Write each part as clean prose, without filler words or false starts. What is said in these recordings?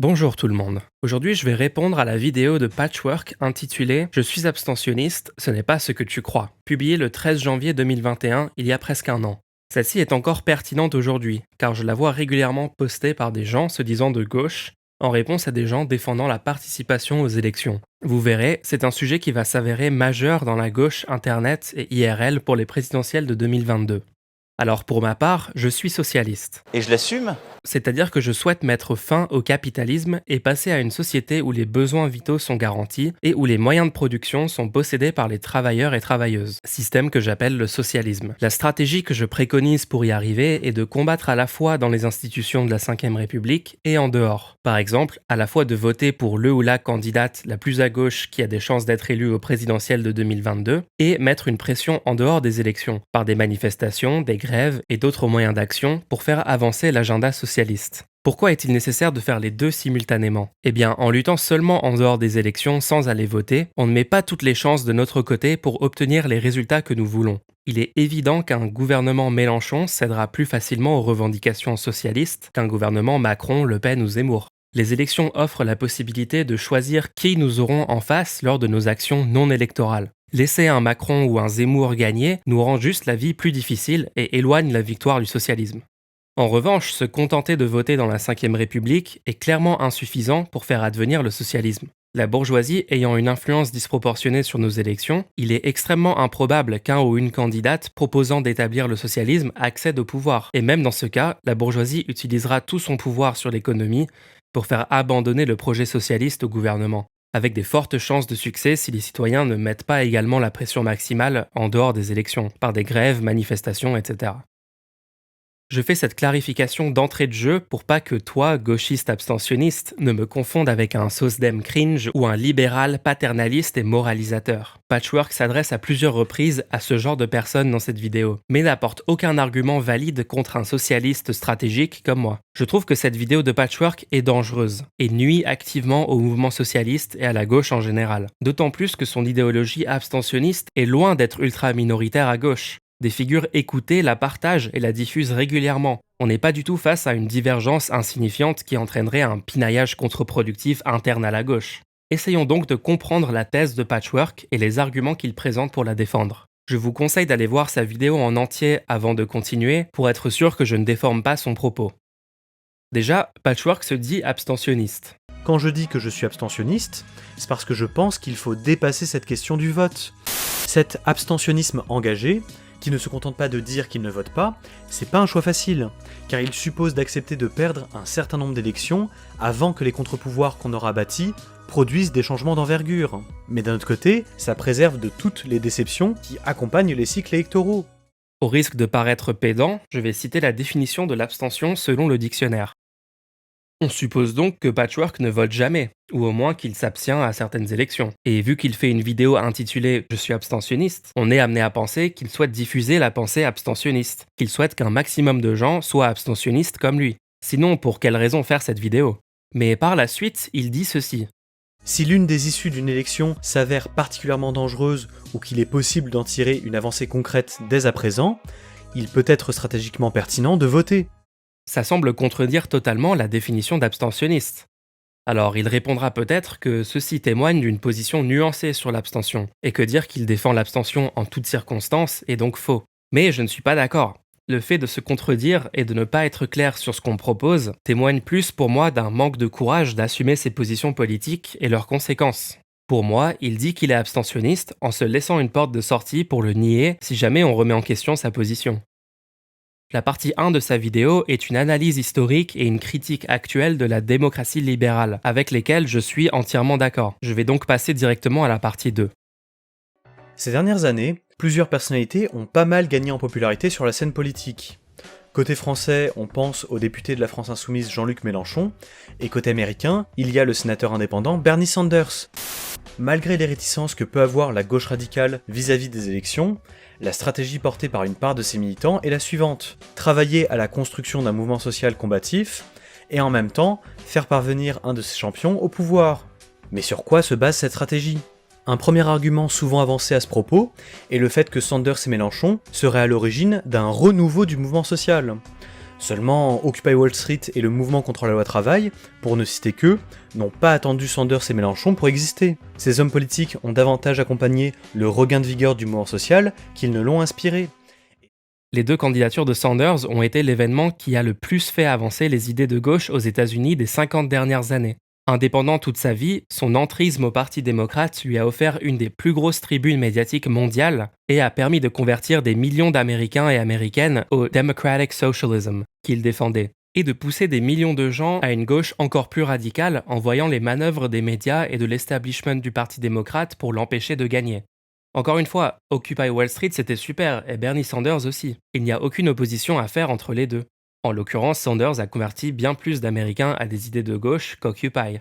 Bonjour tout le monde. Aujourd'hui, je vais répondre à la vidéo de Patchwork intitulée « Je suis abstentionniste, ce n'est pas ce que tu crois », publiée le 13 janvier 2021, il y a presque un an. Celle-ci est encore pertinente aujourd'hui, car je la vois régulièrement postée par des gens se disant de gauche, en réponse à des gens défendant la participation aux élections. Vous verrez, c'est un sujet qui va s'avérer majeur dans la gauche Internet et IRL pour les présidentielles de 2022. Alors pour ma part, je suis socialiste. Et je l'assume. C'est-à-dire que je souhaite mettre fin au capitalisme et passer à une société où les besoins vitaux sont garantis et où les moyens de production sont possédés par les travailleurs et travailleuses, système que j'appelle le socialisme. La stratégie que je préconise pour y arriver est de combattre à la fois dans les institutions de la Ve République et en dehors. Par exemple, à la fois de voter pour le ou la candidate la plus à gauche qui a des chances d'être élue au présidentiel de 2022 et mettre une pression en dehors des élections, par des manifestations, des grèves et d'autres moyens d'action pour faire avancer l'agenda socialiste. Pourquoi est-il nécessaire de faire les deux simultanément ? Eh bien, en luttant seulement en dehors des élections sans aller voter, on ne met pas toutes les chances de notre côté pour obtenir les résultats que nous voulons. Il est évident qu'un gouvernement Mélenchon cédera plus facilement aux revendications socialistes qu'un gouvernement Macron, Le Pen ou Zemmour. Les élections offrent la possibilité de choisir qui nous aurons en face lors de nos actions non électorales. Laisser un Macron ou un Zemmour gagner nous rend juste la vie plus difficile et éloigne la victoire du socialisme. En revanche, se contenter de voter dans la Ve République est clairement insuffisant pour faire advenir le socialisme. La bourgeoisie ayant une influence disproportionnée sur nos élections, il est extrêmement improbable qu'un ou une candidate proposant d'établir le socialisme accède au pouvoir. Et même dans ce cas, la bourgeoisie utilisera tout son pouvoir sur l'économie pour faire abandonner le projet socialiste au gouvernement, avec des fortes chances de succès si les citoyens ne mettent pas également la pression maximale en dehors des élections, par des grèves, manifestations, etc. Je fais cette clarification d'entrée de jeu pour pas que toi, gauchiste abstentionniste, ne me confondes avec un SOSDEM cringe ou un libéral paternaliste et moralisateur. Patchwork s'adresse à plusieurs reprises à ce genre de personnes dans cette vidéo, mais n'apporte aucun argument valide contre un socialiste stratégique comme moi. Je trouve que cette vidéo de Patchwork est dangereuse et nuit activement au mouvement socialiste et à la gauche en général. D'autant plus que son idéologie abstentionniste est loin d'être ultra minoritaire à gauche. Des figures écoutées la partagent et la diffusent régulièrement. On n'est pas du tout face à une divergence insignifiante qui entraînerait un pinaillage contre-productif interne à la gauche. Essayons donc de comprendre la thèse de Patchwork et les arguments qu'il présente pour la défendre. Je vous conseille d'aller voir sa vidéo en entier avant de continuer pour être sûr que je ne déforme pas son propos. Déjà, Patchwork se dit abstentionniste. Quand je dis que je suis abstentionniste, c'est parce que je pense qu'il faut dépasser cette question du vote. Cet abstentionnisme engagé, qui ne se contente pas de dire qu'il ne vote pas, c'est pas un choix facile, car il suppose d'accepter de perdre un certain nombre d'élections avant que les contre-pouvoirs qu'on aura bâtis produisent des changements d'envergure. Mais d'un autre côté, ça préserve de toutes les déceptions qui accompagnent les cycles électoraux. Au risque de paraître pédant, je vais citer la définition de l'abstention selon le dictionnaire. On suppose donc que Patchwork ne vote jamais, ou au moins qu'il s'abstient à certaines élections. Et vu qu'il fait une vidéo intitulée « Je suis abstentionniste », on est amené à penser qu'il souhaite diffuser la pensée abstentionniste, qu'il souhaite qu'un maximum de gens soient abstentionnistes comme lui. Sinon, pour quelle raison faire cette vidéo ? Mais par la suite, il dit ceci. Si l'une des issues d'une élection s'avère particulièrement dangereuse ou qu'il est possible d'en tirer une avancée concrète dès à présent, il peut être stratégiquement pertinent de voter. Ça semble contredire totalement la définition d'abstentionniste. Alors il répondra peut-être que ceci témoigne d'une position nuancée sur l'abstention, et que dire qu'il défend l'abstention en toutes circonstances est donc faux. Mais je ne suis pas d'accord. Le fait de se contredire et de ne pas être clair sur ce qu'on propose témoigne plus pour moi d'un manque de courage d'assumer ses positions politiques et leurs conséquences. Pour moi, il dit qu'il est abstentionniste en se laissant une porte de sortie pour le nier si jamais on remet en question sa position. La partie 1 de sa vidéo est une analyse historique et une critique actuelle de la démocratie libérale, avec lesquelles je suis entièrement d'accord. Je vais donc passer directement à la partie 2. Ces dernières années, plusieurs personnalités ont pas mal gagné en popularité sur la scène politique. Côté français, on pense au député de la France Insoumise Jean-Luc Mélenchon, et côté américain, il y a le sénateur indépendant Bernie Sanders. Malgré les réticences que peut avoir la gauche radicale vis-à-vis des élections, la stratégie portée par une part de ses militants est la suivante. Travailler à la construction d'un mouvement social combatif, et en même temps, faire parvenir un de ses champions au pouvoir. Mais sur quoi se base cette stratégie ? Un premier argument souvent avancé à ce propos est le fait que Sanders et Mélenchon seraient à l'origine d'un renouveau du mouvement social. Seulement, Occupy Wall Street et le mouvement contre la loi travail, pour ne citer qu'eux, n'ont pas attendu Sanders et Mélenchon pour exister. Ces hommes politiques ont davantage accompagné le regain de vigueur du mouvement social qu'ils ne l'ont inspiré. Les deux candidatures de Sanders ont été l'événement qui a le plus fait avancer les idées de gauche aux États-Unis des 50 dernières années. Indépendant toute sa vie, son entrisme au Parti démocrate lui a offert une des plus grosses tribunes médiatiques mondiales et a permis de convertir des millions d'Américains et Américaines au Democratic Socialism qu'il défendait, et de pousser des millions de gens à une gauche encore plus radicale en voyant les manœuvres des médias et de l'establishment du Parti démocrate pour l'empêcher de gagner. Encore une fois, Occupy Wall Street c'était super, et Bernie Sanders aussi. Il n'y a aucune opposition à faire entre les deux. En l'occurrence, Sanders a converti bien plus d'Américains à des idées de gauche qu'Occupy.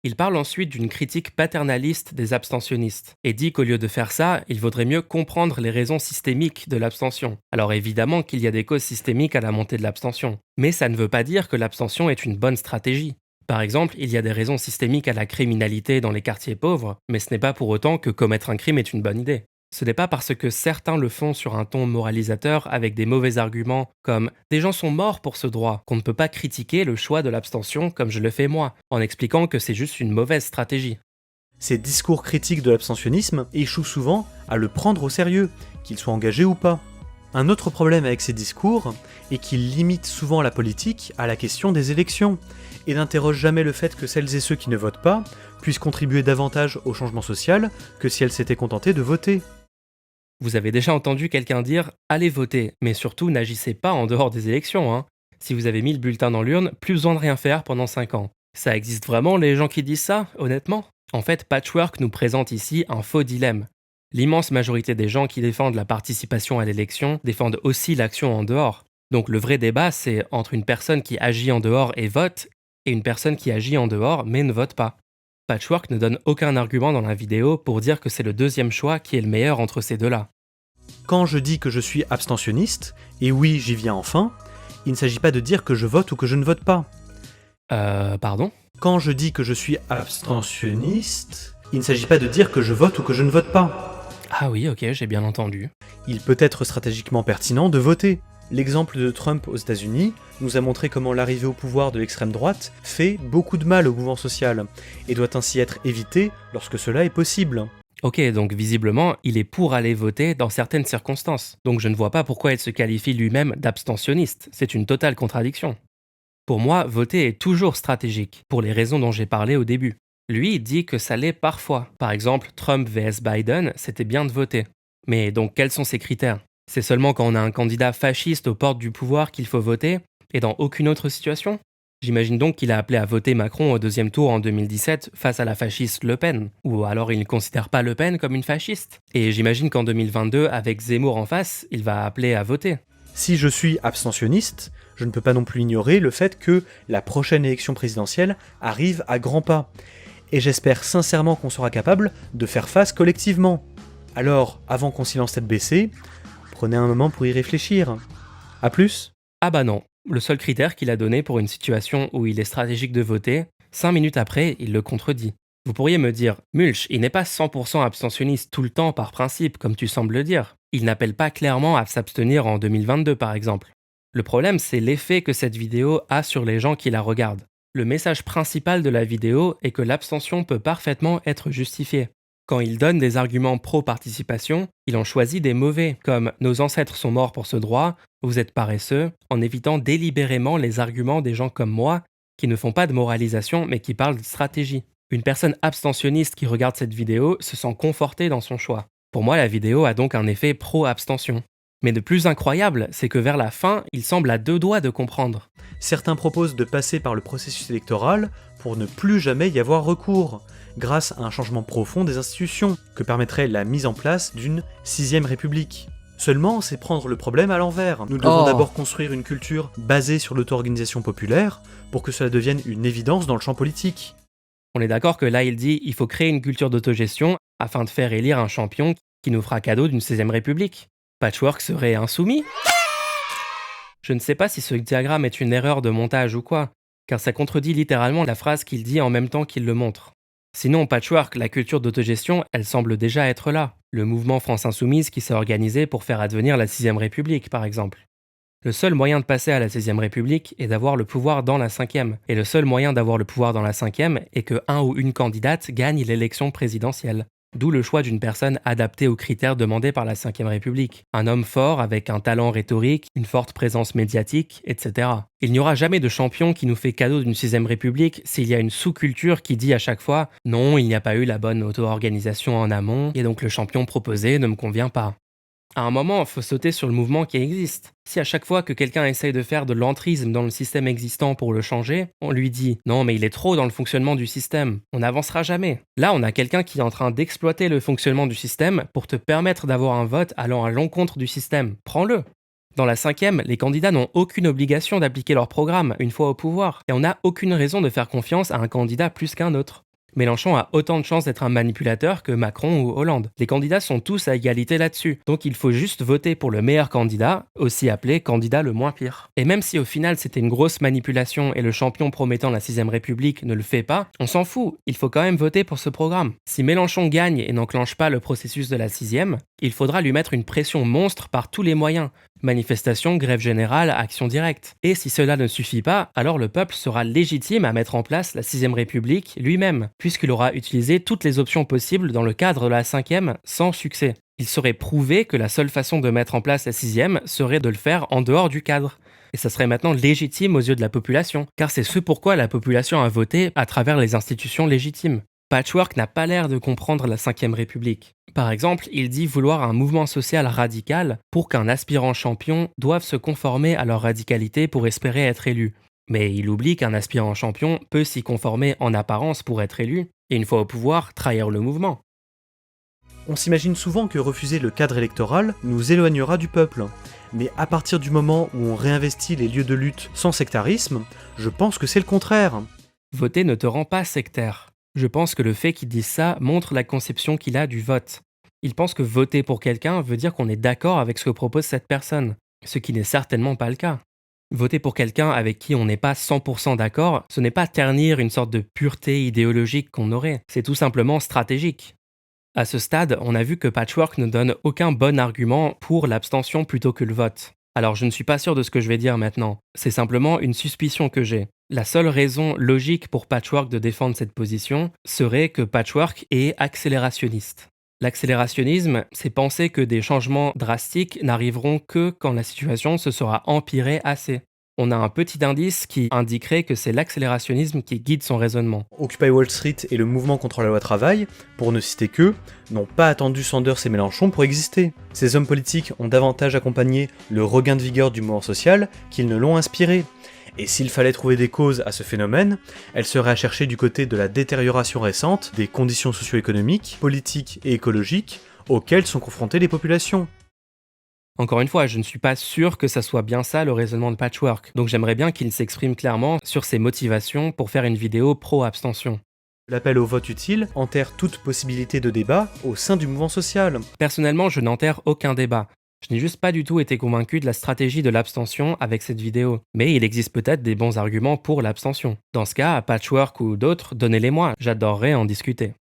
Il parle ensuite d'une critique paternaliste des abstentionnistes, et dit qu'au lieu de faire ça, il vaudrait mieux comprendre les raisons systémiques de l'abstention. Alors évidemment qu'il y a des causes systémiques à la montée de l'abstention, mais ça ne veut pas dire que l'abstention est une bonne stratégie. Par exemple, il y a des raisons systémiques à la criminalité dans les quartiers pauvres, mais ce n'est pas pour autant que commettre un crime est une bonne idée. Ce n'est pas parce que certains le font sur un ton moralisateur avec des mauvais arguments comme « des gens sont morts pour ce droit » qu'on ne peut pas critiquer le choix de l'abstention comme je le fais moi, en expliquant que c'est juste une mauvaise stratégie. Ces discours critiques de l'abstentionnisme échouent souvent à le prendre au sérieux, qu'ils soient engagés ou pas. Un autre problème avec ces discours est qu'ils limitent souvent la politique à la question des élections, et n'interrogent jamais le fait que celles et ceux qui ne votent pas puissent contribuer davantage au changement social que si elles s'étaient contentées de voter. Vous avez déjà entendu quelqu'un dire « allez voter », mais surtout n'agissez pas en dehors des élections, hein. Si vous avez mis le bulletin dans l'urne, plus besoin de rien faire pendant 5 ans. Ça existe vraiment les gens qui disent ça, honnêtement ? En fait, Patchwork nous présente ici un faux dilemme. L'immense majorité des gens qui défendent la participation à l'élection défendent aussi l'action en dehors. Donc le vrai débat, c'est entre une personne qui agit en dehors et vote, et une personne qui agit en dehors mais ne vote pas. Patchwork ne donne aucun argument dans la vidéo pour dire que c'est le deuxième choix qui est le meilleur entre ces deux-là. Quand je dis que je suis abstentionniste, et oui, j'y viens enfin, il ne s'agit pas de dire que je vote ou que je ne vote pas. Pardon ? Quand je dis que je suis abstentionniste, il ne s'agit pas de dire que je vote ou que je ne vote pas. Ah oui, ok, j'ai bien entendu. Il peut être stratégiquement pertinent de voter. L'exemple de Trump aux États-Unis nous a montré comment l'arrivée au pouvoir de l'extrême droite fait beaucoup de mal au mouvement social, et doit ainsi être évité lorsque cela est possible. Ok, donc visiblement, il est pour aller voter dans certaines circonstances. Donc je ne vois pas pourquoi il se qualifie lui-même d'abstentionniste. C'est une totale contradiction. Pour moi, voter est toujours stratégique, pour les raisons dont j'ai parlé au début. Lui, il dit que ça l'est parfois. Par exemple, Trump vs Biden, c'était bien de voter. Mais donc quels sont ses critères ? C'est seulement quand on a un candidat fasciste aux portes du pouvoir qu'il faut voter, et dans aucune autre situation ? J'imagine donc qu'il a appelé à voter Macron au deuxième tour en 2017 face à la fasciste Le Pen. Ou alors il ne considère pas Le Pen comme une fasciste. Et j'imagine qu'en 2022, avec Zemmour en face, il va appeler à voter. Si je suis abstentionniste, je ne peux pas non plus ignorer le fait que la prochaine élection présidentielle arrive à grands pas. Et j'espère sincèrement qu'on sera capable de faire face collectivement. Alors, avant qu'on s'y lance tête baissée, prenez un moment pour y réfléchir. A plus. Ah bah non, le seul critère qu'il a donné pour une situation où il est stratégique de voter, 5 minutes après, il le contredit. Vous pourriez me dire, Mulch, il n'est pas 100% abstentionniste tout le temps par principe, comme tu sembles le dire. Il n'appelle pas clairement à s'abstenir en 2022 par exemple. Le problème, c'est l'effet que cette vidéo a sur les gens qui la regardent. Le message principal de la vidéo est que l'abstention peut parfaitement être justifiée. Quand il donne des arguments pro-participation, il en choisit des mauvais, comme « nos ancêtres sont morts pour ce droit »,« vous êtes paresseux », en évitant délibérément les arguments des gens comme moi, qui ne font pas de moralisation mais qui parlent de stratégie. Une personne abstentionniste qui regarde cette vidéo se sent confortée dans son choix. Pour moi, la vidéo a donc un effet pro-abstention. Mais de plus incroyable, c'est que vers la fin, il semble à deux doigts de comprendre. Certains proposent de passer par le processus électoral pour ne plus jamais y avoir recours, grâce à un changement profond des institutions, que permettrait la mise en place d'une 6ème République. Seulement, c'est prendre le problème à l'envers. Nous devons d'abord construire une culture basée sur l'auto-organisation populaire pour que cela devienne une évidence dans le champ politique. On est d'accord que là, il dit il faut créer une culture d'autogestion afin de faire élire un champion qui nous fera cadeau d'une 16ème République. Patchwork serait insoumis ? Je ne sais pas si ce diagramme est une erreur de montage ou quoi, car ça contredit littéralement la phrase qu'il dit en même temps qu'il le montre. Sinon, Patchwork, la culture d'autogestion, elle semble déjà être là. Le mouvement France Insoumise qui s'est organisé pour faire advenir la 6ème République, par exemple. Le seul moyen de passer à la 6ème République est d'avoir le pouvoir dans la 5ème. Et le seul moyen d'avoir le pouvoir dans la 5ème est que un ou une candidate gagne l'élection présidentielle. D'où le choix d'une personne adaptée aux critères demandés par la 5ème République. Un homme fort avec un talent rhétorique, une forte présence médiatique, etc. Il n'y aura jamais de champion qui nous fait cadeau d'une 6ème République s'il y a une sous-culture qui dit à chaque fois « Non, il n'y a pas eu la bonne auto-organisation en amont, et donc le champion proposé ne me convient pas ». À un moment, il faut sauter sur le mouvement qui existe. Si à chaque fois que quelqu'un essaye de faire de l'entrisme dans le système existant pour le changer, on lui dit « Non, mais il est trop dans le fonctionnement du système, on n'avancera jamais ». Là, on a quelqu'un qui est en train d'exploiter le fonctionnement du système pour te permettre d'avoir un vote allant à l'encontre du système. Prends-le. Dans la 5ème, les candidats n'ont aucune obligation d'appliquer leur programme une fois au pouvoir, et on n'a aucune raison de faire confiance à un candidat plus qu'un autre. Mélenchon a autant de chances d'être un manipulateur que Macron ou Hollande. Les candidats sont tous à égalité là-dessus, donc il faut juste voter pour le meilleur candidat, aussi appelé candidat le moins pire. Et même si au final c'était une grosse manipulation et le champion promettant la 6ème République ne le fait pas, on s'en fout, il faut quand même voter pour ce programme. Si Mélenchon gagne et n'enclenche pas le processus de la 6ème, il faudra lui mettre une pression monstre par tous les moyens. Manifestation, grève générale, action directe. Et si cela ne suffit pas, alors le peuple sera légitime à mettre en place la 6ème République lui-même, puisqu'il aura utilisé toutes les options possibles dans le cadre de la 5ème sans succès. Il serait prouvé que la seule façon de mettre en place la 6ème serait de le faire en dehors du cadre. Et ça serait maintenant légitime aux yeux de la population, car c'est ce pourquoi la population a voté à travers les institutions légitimes. Patchwork n'a pas l'air de comprendre la 5ème République. Par exemple, il dit vouloir un mouvement social radical pour qu'un aspirant champion doive se conformer à leur radicalité pour espérer être élu. Mais il oublie qu'un aspirant champion peut s'y conformer en apparence pour être élu, et une fois au pouvoir, trahir le mouvement. On s'imagine souvent que refuser le cadre électoral nous éloignera du peuple. Mais à partir du moment où on réinvestit les lieux de lutte sans sectarisme, je pense que c'est le contraire. Voter ne te rend pas sectaire. Je pense que le fait qu'il dise ça montre la conception qu'il a du vote. Il pense que voter pour quelqu'un veut dire qu'on est d'accord avec ce que propose cette personne, ce qui n'est certainement pas le cas. Voter pour quelqu'un avec qui on n'est pas 100% d'accord, ce n'est pas ternir une sorte de pureté idéologique qu'on aurait, c'est tout simplement stratégique. À ce stade, on a vu que Patchwork ne donne aucun bon argument pour l'abstention plutôt que le vote. Alors je ne suis pas sûr de ce que je vais dire maintenant, c'est simplement une suspicion que j'ai. La seule raison logique pour Patchwork de défendre cette position serait que Patchwork est accélérationniste. L'accélérationnisme, c'est penser que des changements drastiques n'arriveront que quand la situation se sera empirée assez. On a un petit indice qui indiquerait que c'est l'accélérationnisme qui guide son raisonnement. Occupy Wall Street et le mouvement contre la loi travail, pour ne citer qu'eux, n'ont pas attendu Sanders et Mélenchon pour exister. Ces hommes politiques ont davantage accompagné le regain de vigueur du mouvement social qu'ils ne l'ont inspiré. Et s'il fallait trouver des causes à ce phénomène, elles seraient à chercher du côté de la détérioration récente des conditions socio-économiques, politiques et écologiques auxquelles sont confrontées les populations. Encore une fois, je ne suis pas sûr que ça soit bien ça le raisonnement de Patchwork, donc j'aimerais bien qu'il s'exprime clairement sur ses motivations pour faire une vidéo pro-abstention. L'appel au vote utile enterre toute possibilité de débat au sein du mouvement social. Personnellement, je n'enterre aucun débat. Je n'ai juste pas du tout été convaincu de la stratégie de l'abstention avec cette vidéo. Mais il existe peut-être des bons arguments pour l'abstention. Dans ce cas, Patchwork ou d'autres, donnez-les-moi, j'adorerais en discuter.